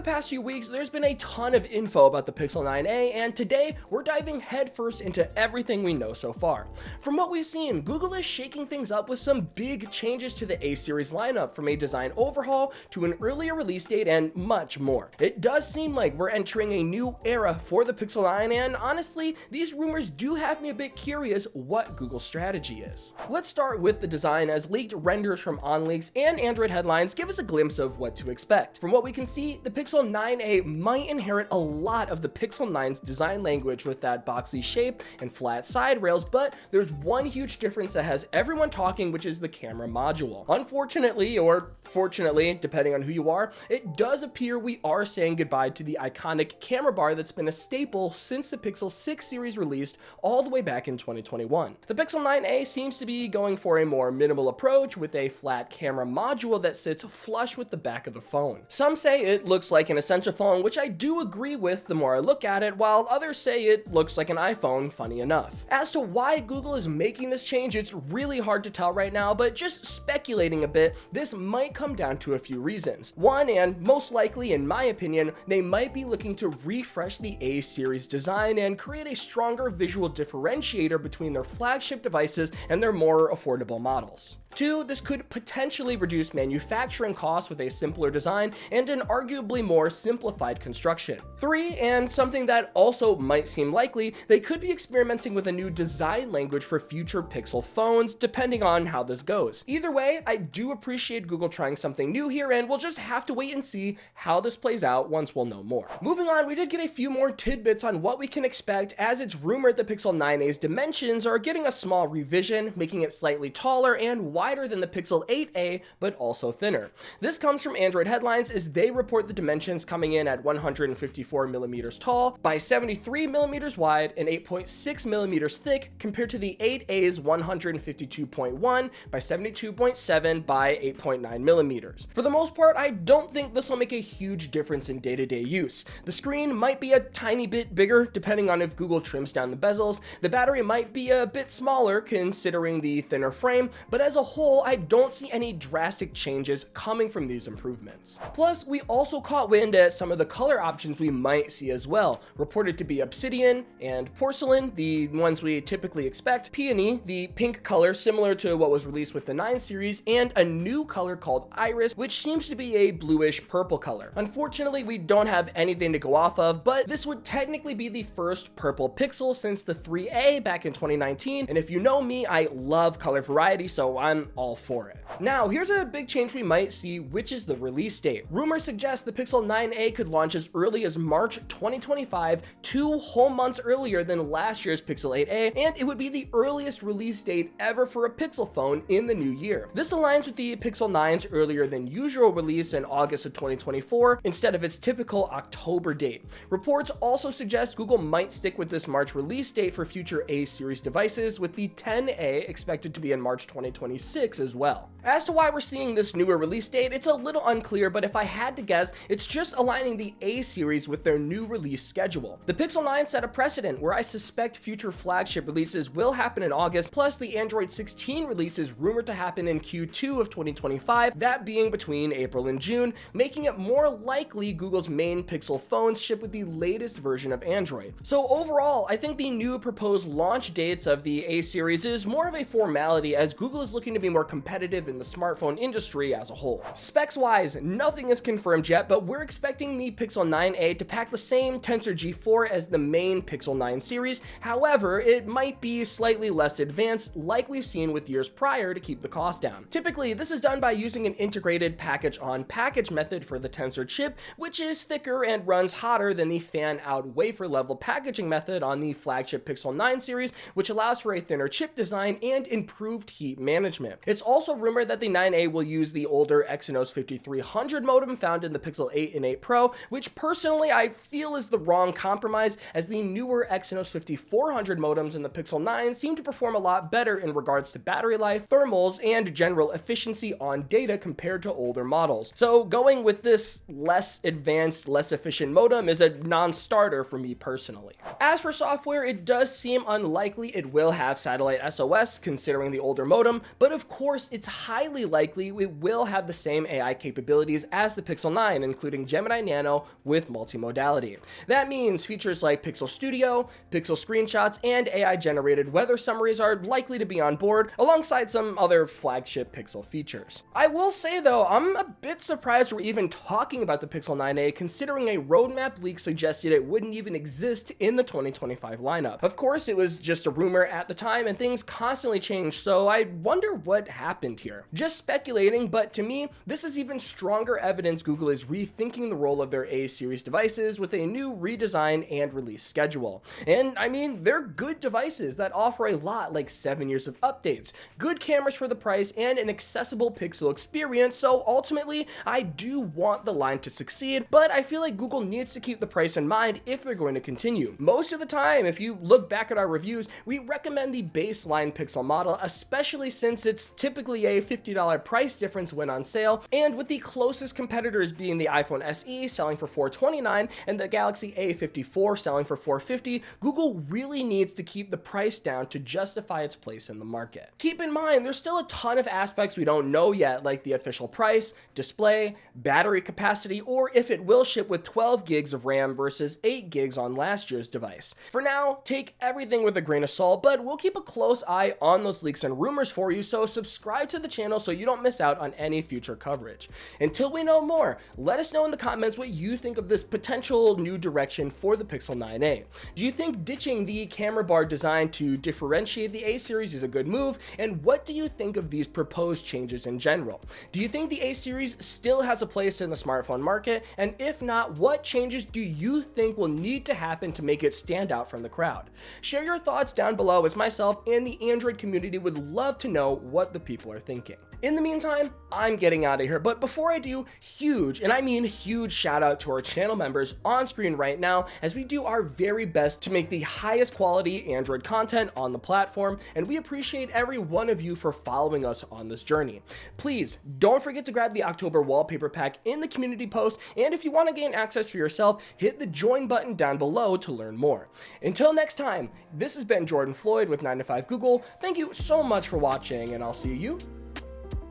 past few weeks, there's been a ton of info about the Pixel 9a, and today we're diving headfirst into everything we know so far. From what we've seen, Google is shaking things up with some big changes to the A series lineup, from a design overhaul to an earlier release date and much more. It does seem like we're entering a new era for the Pixel 9, and honestly, these rumors do have me a bit curious what Google's strategy is. Let's start with the design, as leaked renders from OnLeaks and Android headlines give us a glimpse of what to expect. From what we can see, the Pixel 9a might inherit a lot of the Pixel 9's design language with that boxy shape and flat side rails, but there's one huge difference that has everyone talking, which is the camera module. Unfortunately, or fortunately, depending on who you are, it does appear we are saying goodbye to the iconic camera bar that's been a staple since the Pixel 6 series released all the way back in 2021. The Pixel 9a seems to be going for a more minimal approach with a flat camera module that sits flush with the back of the phone. Some say it looks like an essential phone, which I do agree with the more I look at it, while others say it looks like an iPhone, funny enough. As to why Google is making this change, it's really hard to tell right now, but just speculating a bit, this might come down to a few reasons. One, and most likely in my opinion, they might be looking to refresh the A series design and create a stronger visual differentiator between their flagship devices and their more affordable models. Two, this could potentially reduce manufacturing costs with a simpler design and an arguably more simplified construction. Three, and something that also might seem likely, they could be experimenting with a new design language for future Pixel phones, depending on how this goes. Either way, I do appreciate Google trying something new here, and we'll just have to wait and see how this plays out once we'll know more. Moving on, we did get a few more tidbits on what we can expect, as it's rumored the Pixel 9a's dimensions are getting a small revision, making it slightly taller and wider than the Pixel 8a, but also thinner. This comes from Android headlines, as they report the dimensions coming in at 154 millimeters tall by 73 millimeters wide and 8.6 millimeters thick, compared to the 8a's 152.1 by 72.7 by 8.9 millimeters. For the most part, I don't think this will make a huge difference in day-to-day use. The screen might be a tiny bit bigger, depending on if Google trims down the bezels. The battery might be a bit smaller, considering the thinner frame, but as a whole, I don't see any drastic changes coming from these improvements. Plus, we also caught wind at some of the color options we might see as well, reported to be obsidian and porcelain, the ones we typically expect, peony, the pink color similar to what was released with the 9 series, and a new color called iris, which seems to be a bluish purple color. Unfortunately, we don't have anything to go off of, but this would technically be the first purple Pixel since the 3a back in 2019, and if you know me, I love color variety, so I'm all for it. Now, here's a big change we might see, which is the release date. Rumors suggest the Pixel 9a could launch as early as March 2025, 2 whole months earlier than last year's Pixel 8a, and it would be the earliest release date ever for a Pixel phone in the new year. This aligns with the Pixel 9's earlier than usual release in August of 2024 instead of its typical October date. Reports also suggest Google might stick with this March release date for future A series devices, with the 10a expected to be in March 2026 as well. As to why we're seeing this newer release date, it's a little unclear, but if I had to guess, it's just aligning the A series with their new release schedule. The Pixel 9 set a precedent where I suspect future flagship releases will happen in August, plus the Android 16 release is rumored to happen in Q2 of 2025, that being between April and June, making it more likely Google's main Pixel phones ship with the latest version of Android. So overall, I think the new proposed launch dates of the A series is more of a formality, as Google is looking to be more competitive in the smartphone industry as a whole. Specs-wise, nothing is confirmed yet, but we're expecting the Pixel 9a to pack the same Tensor G4 as the main Pixel 9 series. However, it might be slightly less advanced, like we've seen with years prior, to keep the cost down. Typically, this is done by using an integrated package-on-package method for the Tensor chip, which is thicker and runs hotter than the fan-out wafer-level packaging method on the flagship Pixel 9 series, which allows for a thinner chip design and improved heat management. It's also rumored that the 9a will use the older Exynos 5300 modem found in the Pixel 8 and 8 Pro, which personally I feel is the wrong compromise, as the newer Exynos 5400 modems in the Pixel 9 seem to perform a lot better in regards to battery life, thermals, and general efficiency on data compared to older models. So going with this less advanced, less efficient modem is a non-starter for me personally. As for software, it does seem unlikely it will have satellite SOS considering the older modem, but of course, it's highly likely it will have the same AI capabilities as the Pixel 9, including Gemini Nano with multimodality. That means features like Pixel Studio, Pixel Screenshots, and AI-generated weather summaries are likely to be on board, alongside some other flagship Pixel features. I will say though, I'm a bit surprised we're even talking about the Pixel 9a, considering a roadmap leak suggested it wouldn't even exist in the 2025 lineup. Of course, it was just a rumor at the time, and things constantly change, so I wonder what happened here. Just speculating, but to me, this is even stronger evidence Google is rethinking the role of their A-series devices with a new redesign and release schedule. And I mean, they're good devices that offer a lot, like 7 years of updates, good cameras for the price, and an accessible Pixel experience, so ultimately, I do want the line to succeed, but I feel like Google needs to keep the price in mind if they're going to continue. Most of the time, if you look back at our reviews, we recommend the baseline Pixel model, especially since it's typically a $50 price difference when on sale, and with the closest competitors being the iPhone SE selling for $429 and the Galaxy A54 selling for $450, Google really needs to keep the price down to justify its place in the market. Keep in mind, there's still a ton of aspects we don't know yet, like the official price, display, battery capacity, or if it will ship with 12 gigs of RAM versus 8 gigs on last year's device. For now, take everything with a grain of salt, but we'll keep a close eye on those leaks and rumors for you, so subscribe to the channel so you don't miss out on any future coverage. Until we know more, let us know in the comments what you think of this potential new direction for the Pixel 9a. Do you think ditching the camera bar design to differentiate the A-series is a good move, and what do you think of these proposed changes in general? Do you think the A-series still has a place in the smartphone market, and if not, what changes do you think will need to happen to make it stand out from the crowd? Share your thoughts down below, as myself and the Android community would love to know what the people are thinking. In the meantime, I'm getting out of here, but before I do, huge, and I mean huge, shout out to our channel members on screen right now, as we do our very best to make the highest quality Android content on the platform, and we appreciate every one of you for following us on this journey. Please don't forget to grab the October wallpaper pack in the community post, and if you want to gain access for yourself, hit the join button down below to learn more. Until next time, this has been Jordan Floyd with 9to5 Google. Thank you so much for watching, and I'll see you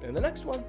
in the next one.